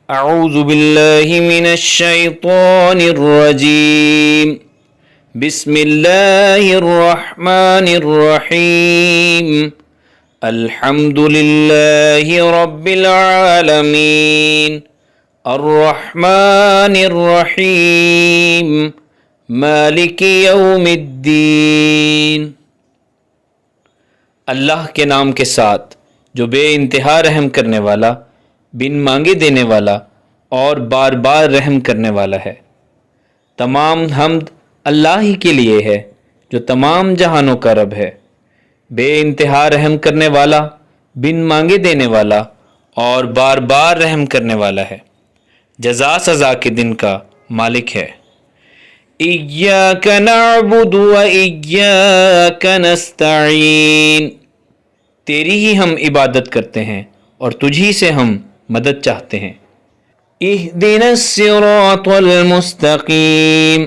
اعوذ باللہ من الشیطان الرجیم بسم اللہ الرحمن الرحیم الحمد للہ رب العالمین الرحمن الرحیم مالک یوم الدین۔ اللہ کے نام کے ساتھ جو بے انتہا رحم کرنے والا، بن مانگے دینے والا اور بار بار رحم کرنے والا ہے۔ تمام حمد اللہ ہی کے لیے ہے جو تمام جہانوں کا رب ہے، بے انتہا رحم کرنے والا، بن مانگے دینے والا اور بار بار رحم کرنے والا ہے، جزا سزا کے دن کا مالک ہے۔ ایاک نعبد و ایاک نستعین، تیری ہی ہم عبادت کرتے ہیں اور تجھی سے ہم مدد چاہتے ہیں۔ اہدنا الصراط المستقیم،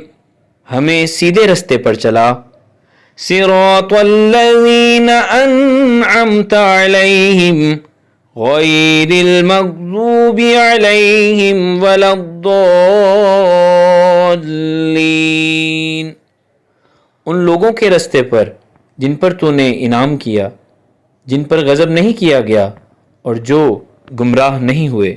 ہمیں سیدھے رستے پر چلا۔ صراط الذین انعمت علیہم غیر المغضوب علیہم ولا الضالین، ان لوگوں کے رستے پر جن پر تو نے انعام کیا، جن پر غضب نہیں کیا گیا اور جو گمراہ نہیں ہوئے۔